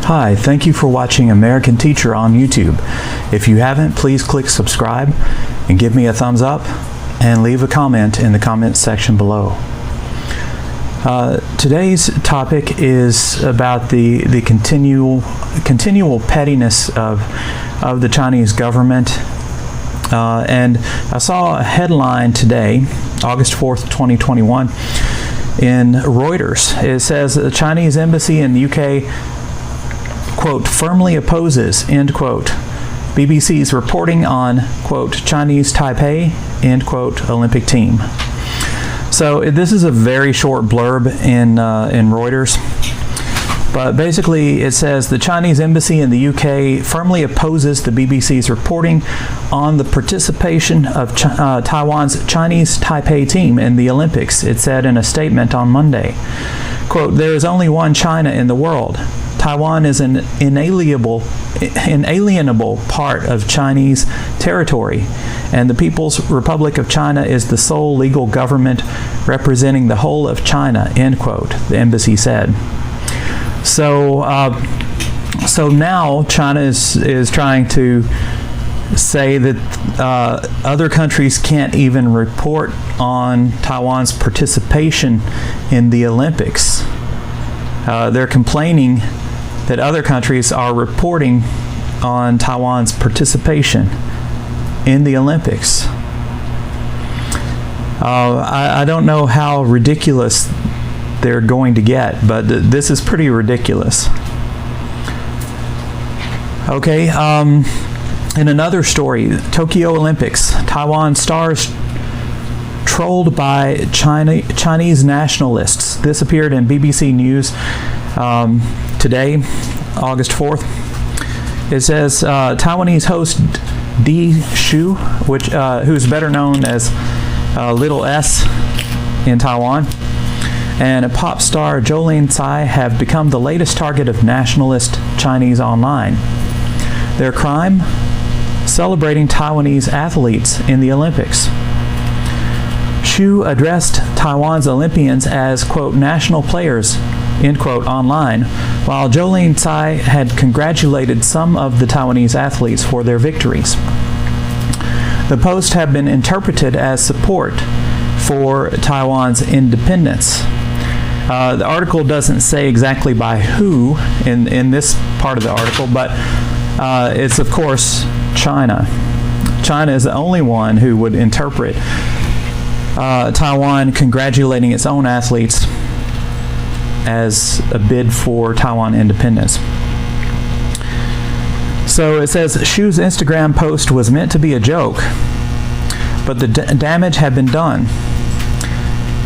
Hi, thank you for watching American Teacher on YouTube. If you haven't, please click subscribe and give me a thumbs up and leave a comment in the comment section below. Today's topic is about the continual pettiness of the Chinese government. And I saw a headline today, August 4th, 2021, in Reuters. It says the Chinese embassy in the UK, quote, firmly opposes, end quote, BBC's reporting on, quote, Chinese Taipei, end quote, Olympic team. So this is a very short blurb in Reuters. But basically it says the Chinese embassy in the UK firmly opposes the BBC's reporting on the participation of Taiwan's Chinese Taipei team in the Olympics. It said in a statement on Monday, quote, there is only one China in the world. Taiwan is an inalienable part of Chinese territory, and the People's Republic of China is the sole legal government representing the whole of China, end quote, the embassy said. So now China is trying to say that other countries can't even report on Taiwan's participation in the Olympics. They're complaining that other countries are reporting on Taiwan's participation in the Olympics. I don't know how ridiculous they're going to get, but this is pretty ridiculous. Okay, in another story, Tokyo Olympics, Taiwan stars trolled by Chinese nationalists. This appeared in BBC News today, August 4th. It says Taiwanese host Di Shu, who's better known as Little S in Taiwan, and a pop star Jolene Tsai have become the latest target of nationalist Chinese online. Their crime? Celebrating Taiwanese athletes in the Olympics. Shu addressed Taiwan's Olympians as, quote, national players, end quote, online, while Jolene Tsai had congratulated some of the Taiwanese athletes for their victories. The post have been interpreted as support for Taiwan's independence. The article doesn't say exactly by who in this part of the article, but it's of course China. China is the only one who would interpret Taiwan congratulating its own athletes as a bid for Taiwan independence. So it says Shu's Instagram post was meant to be a joke, but the damage had been done.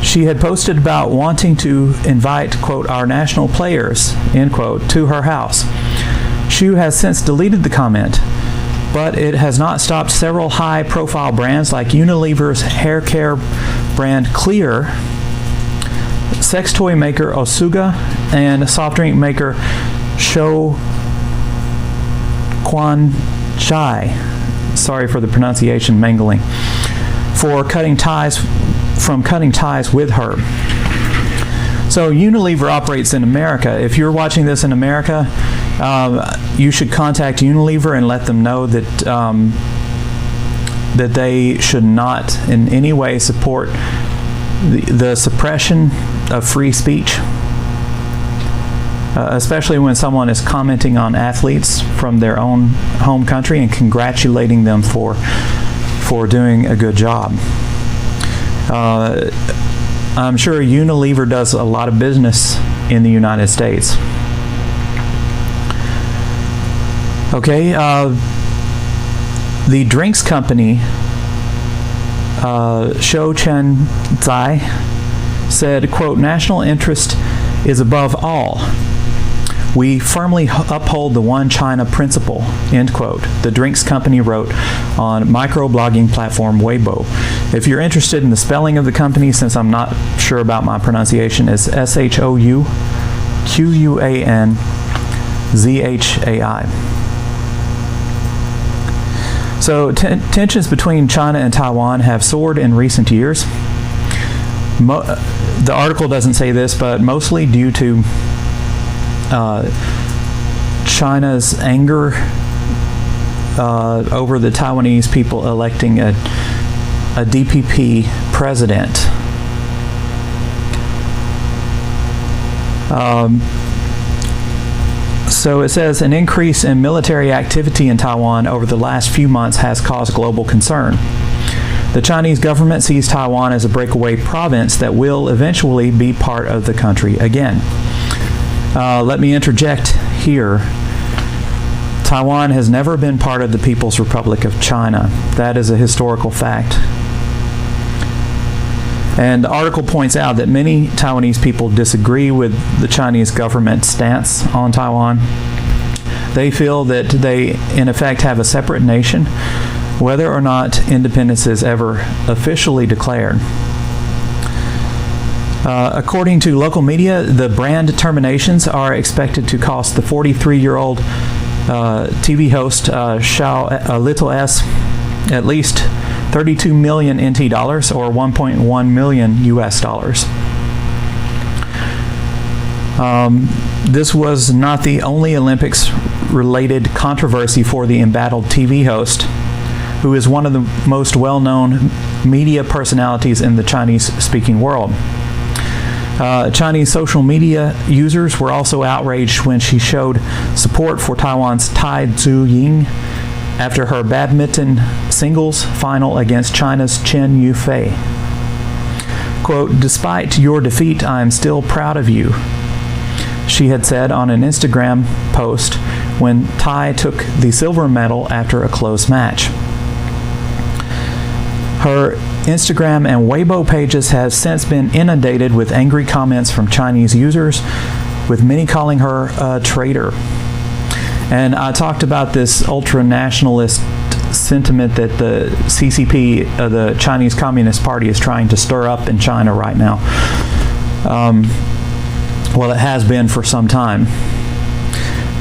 She had posted about wanting to invite, quote, our national players, end quote, to her house. Shu has since deleted the comment, but it has not stopped several high-profile brands like Unilever's hair care brand Clear, sex toy maker Osuga, and soft drink maker Shou Quan Chai, sorry for the pronunciation mangling, for cutting ties with her. So Unilever operates in America. If you're watching this in America, you should contact Unilever and let them know that that they should not in any way support the suppression of free speech, especially when someone is commenting on athletes from their own home country and congratulating them for doing a good job. I'm sure Unilever does a lot of business in the United States. Okay, the drinks company Shou Chen Zai said, quote, national interest is above all. We firmly uphold the one China principle, end quote, the drinks company wrote on microblogging platform Weibo. If you're interested in the spelling of the company, since I'm not sure about my pronunciation, it's ShouQuanZhai. So tensions between China and Taiwan have soared in recent years. The article doesn't say this, but mostly due to China's anger over the Taiwanese people electing a DPP president. So it says an increase in military activity in Taiwan over the last few months has caused global concern. The Chinese government sees Taiwan as a breakaway province that will eventually be part of the country again. Let me interject here. Taiwan has never been part of the People's Republic of China. That is a historical fact. And the article points out that many Taiwanese people disagree with the Chinese government's stance on Taiwan. They feel that they, in effect, have a separate nation, whether or not independence is ever officially declared. According to local media, the brand terminations are expected to cost the 43-year-old TV host Little S at least 32 million NT dollars or 1.1 million US dollars. This was not the only Olympics-related controversy for the embattled TV host, who is one of the most well-known media personalities in the Chinese-speaking world. Chinese social media users were also outraged when she showed support for Taiwan's Tai Tzu-ying after her badminton singles final against China's Chen Yufei. Quote, "Despite your defeat, I am still proud of you," she had said on an Instagram post when Tai took the silver medal after a close match. Her Instagram and Weibo pages have since been inundated with angry comments from Chinese users, with many calling her a traitor. And I talked about this ultra-nationalist sentiment that the CCP, the Chinese Communist Party, is trying to stir up in China right now. Well, it has been for some time.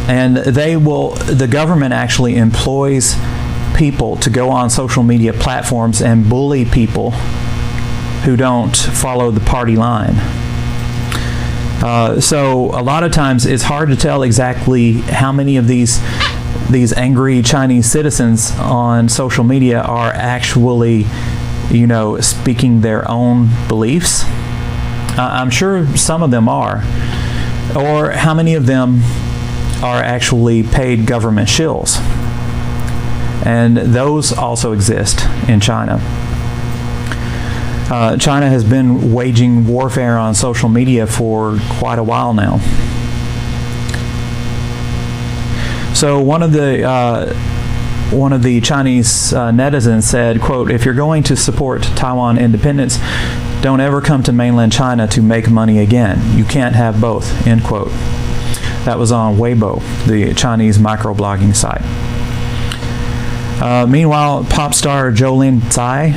And the government actually employs people to go on social media platforms and bully people who don't follow the party line. So a lot of times it's hard to tell exactly how many of these angry Chinese citizens on social media are actually, speaking their own beliefs. I'm sure some of them are. Or how many of them are actually paid government shills. And those also exist in China. China has been waging warfare on social media for quite a while now. So one of the Chinese netizens said, quote, "If you're going to support Taiwan independence, don't ever come to mainland China to make money again. You can't have both," end quote. That was on Weibo, the Chinese microblogging site. Meanwhile, pop star Jolin Tsai,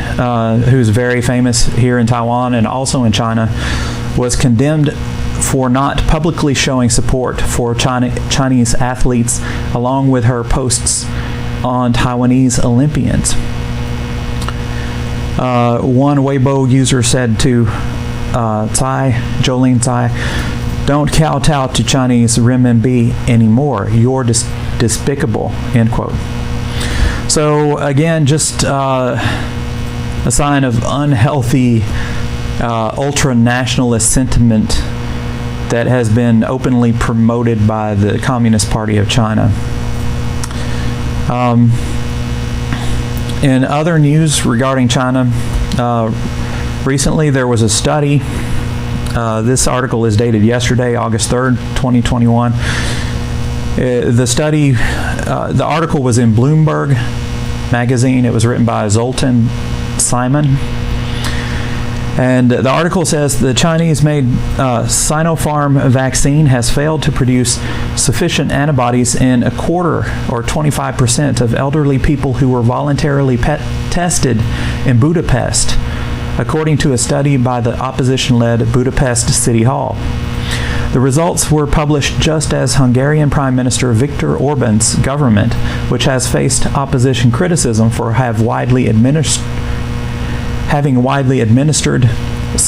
who's very famous here in Taiwan and also in China, was condemned for not publicly showing support for Chinese athletes along with her posts on Taiwanese Olympians. One Weibo user said to Jolin Tsai, "Don't kowtow to Chinese renminbi anymore. You're despicable," end quote. So again, just a sign of unhealthy ultra-nationalist sentiment that has been openly promoted by the Communist Party of China. In other news regarding China, recently there was a study. This article is dated yesterday, August 3rd, 2021. The article was in Bloomberg magazine. It was written by Zoltan Simon. And the article says the Chinese-made Sinopharm vaccine has failed to produce sufficient antibodies in a quarter, or 25%, of elderly people who were voluntarily tested in Budapest, according to a study by the opposition-led Budapest City Hall. The results were published just as Hungarian Prime Minister Viktor Orban's government, which has faced opposition criticism for having widely administered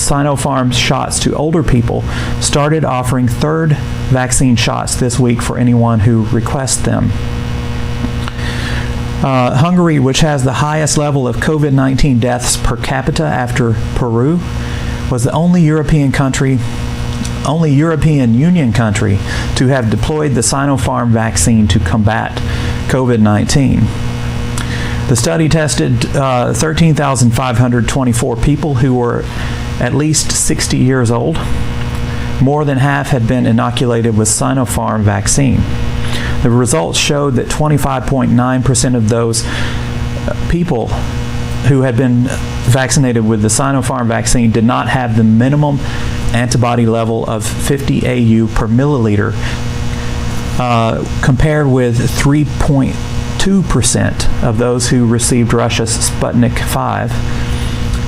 Sinopharm shots to older people started offering third vaccine shots this week for anyone who requests them. Hungary, which has the highest level of COVID-19 deaths per capita after Peru, was the only European Union country to have deployed the Sinopharm vaccine to combat COVID-19. The study tested 13,524 people who were at least 60 years old. More than half had been inoculated with Sinopharm vaccine. The results showed that 25.9% of those people who had been vaccinated with the Sinopharm vaccine did not have the minimum antibody level of 50 AU per milliliter, compared with 3.2% of those who received Russia's Sputnik 5,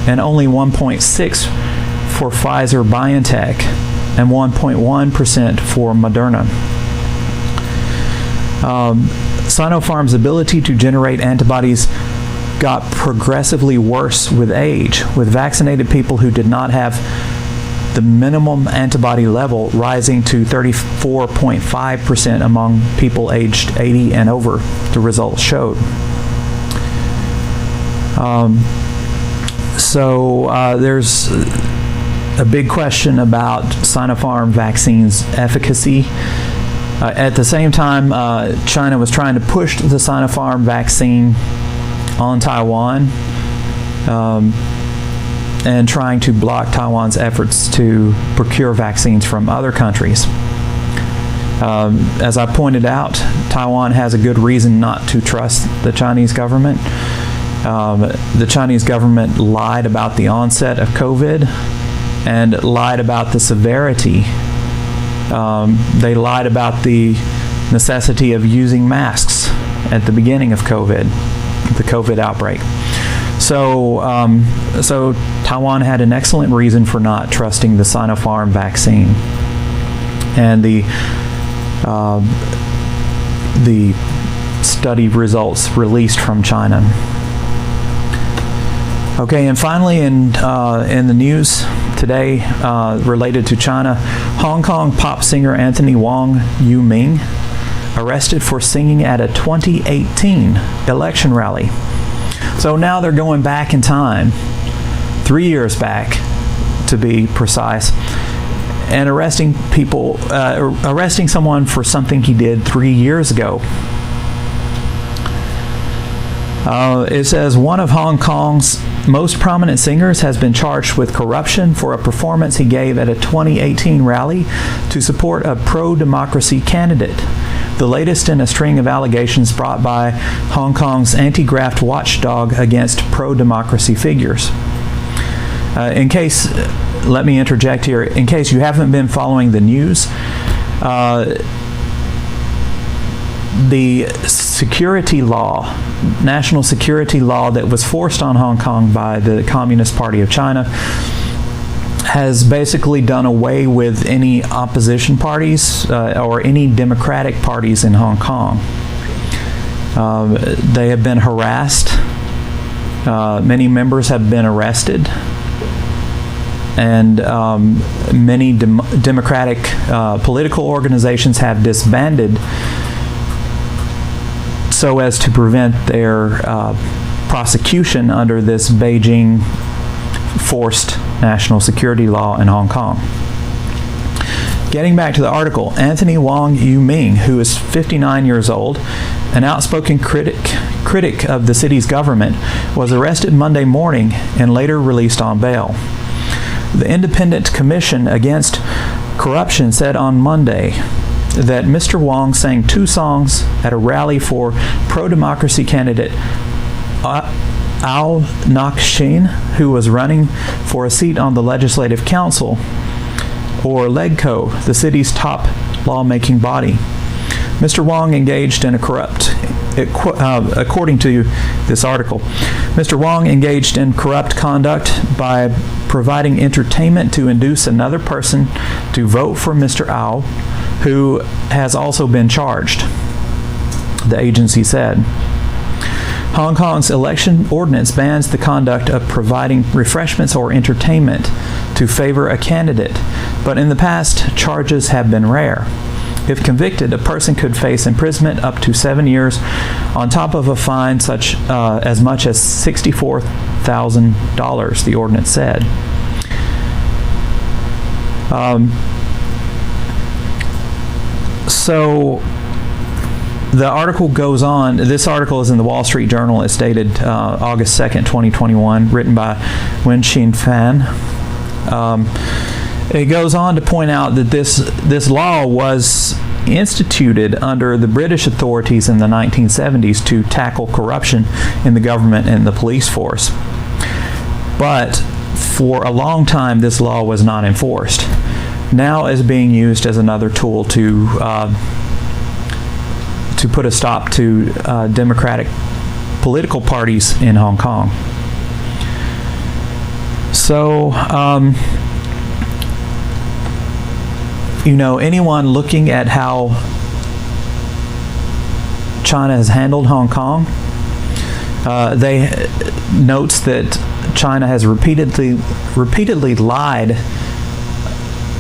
and only 1.6% for Pfizer-BioNTech, and 1.1% for Moderna. Sinopharm's ability to generate antibodies got progressively worse with age, with vaccinated people who did not have the minimum antibody level rising to 34.5% among people aged 80 and over, the results showed. There's a big question about Sinopharm vaccine's efficacy. At the same time, China was trying to push the Sinopharm vaccine on Taiwan and trying to block Taiwan's efforts to procure vaccines from other countries. As I pointed out, Taiwan has a good reason not to trust the Chinese government. The Chinese government lied about the onset of COVID and lied about the severity. They lied about the necessity of using masks at the beginning of COVID, the COVID outbreak. So Taiwan had an excellent reason for not trusting the Sinopharm vaccine. And the study results released from China. Okay, and finally in the news today related to China, Hong Kong pop singer Anthony Wong Yu-ming arrested for singing at a 2018 election rally. So now they're going back in time, 3 years back to be precise, and arresting someone for something he did 3 years ago. It says one of Hong Kong's most prominent singers has been charged with corruption for a performance he gave at a 2018 rally to support a pro-democracy candidate, the latest in a string of allegations brought by Hong Kong's anti-graft watchdog against pro-democracy figures. Let me interject here, in case you haven't been following the news, the security law, national security law that was forced on Hong Kong by the Communist Party of China has basically done away with any opposition parties or any democratic parties in Hong Kong. They have been harassed. Many members have been arrested. And many democratic political organizations have disbanded so as to prevent their prosecution under this Beijing forced national security law in Hong Kong. Getting back to the article, Anthony Wong Yu-ming, who is 59 years old, an outspoken critic of the city's government, was arrested Monday morning and later released on bail. The Independent Commission Against Corruption said on Monday that Mr. Wong sang 2 songs at a rally for pro-democracy candidate Ao Nak-shin, who was running for a seat on the Legislative Council, or LegCo, the city's top lawmaking body. Mr. Wong engaged in a according to this article, Mr. Wong engaged in corrupt conduct by providing entertainment to induce another person to vote for Mr. Ao, who has also been charged, the agency said. Hong Kong's election ordinance bans the conduct of providing refreshments or entertainment to favor a candidate, but in the past, charges have been rare. If convicted, a person could face imprisonment up to 7 years on top of a fine such as much as $64,000, the ordinance said. So the article goes on. This article is in the Wall Street Journal. It's dated August 2nd, 2021, written by Wen-Chin Fan. It goes on to point out that this law was instituted under the British authorities in the 1970s to tackle corruption in the government and the police force. But for a long time, this law was not enforced. Now is being used as another tool to put a stop to democratic political parties in Hong Kong. So, anyone looking at how China has handled Hong Kong, they notes that China has repeatedly lied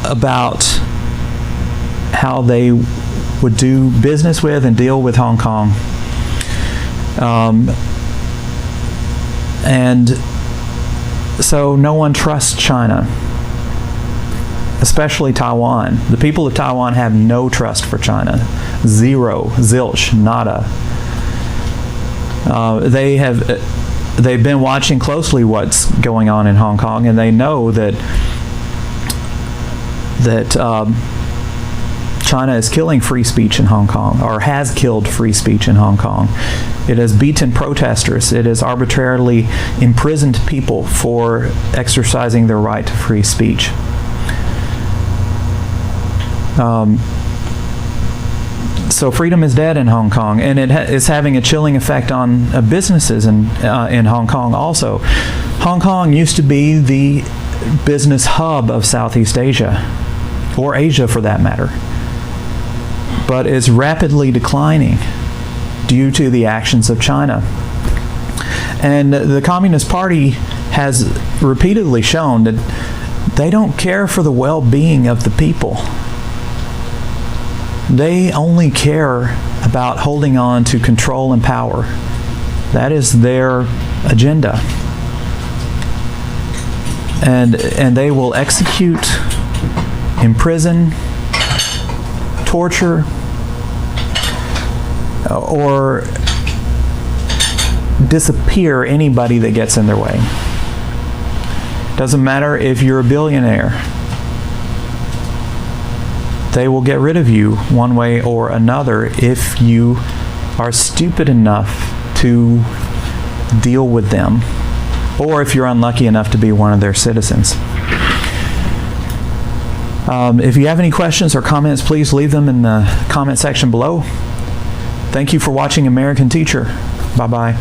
about how they would do business with and deal with Hong Kong. And so no one trusts China, especially Taiwan. The people of Taiwan have no trust for China. Zero, zilch, nada. They've been watching closely what's going on in Hong Kong, and they know that China is killing free speech in Hong Kong, or has killed free speech in Hong Kong. It has beaten protesters. It has arbitrarily imprisoned people for exercising their right to free speech. So freedom is dead in Hong Kong, and it is having a chilling effect on businesses in Hong Kong also. Hong Kong used to be the business hub of Southeast Asia, or Asia for that matter, but is rapidly declining due to the actions of China. And the Communist Party has repeatedly shown that they don't care for the well-being of the people. They only care about holding on to control and power. That is their agenda. And they will execute, imprison, torture, or disappear anybody that gets in their way. Doesn't matter if you're a billionaire. They will get rid of you one way or another if you are stupid enough to deal with them, or if you're unlucky enough to be one of their citizens. If you have any questions or comments, please leave them in the comment section below. Thank you for watching American Teacher. Bye-bye.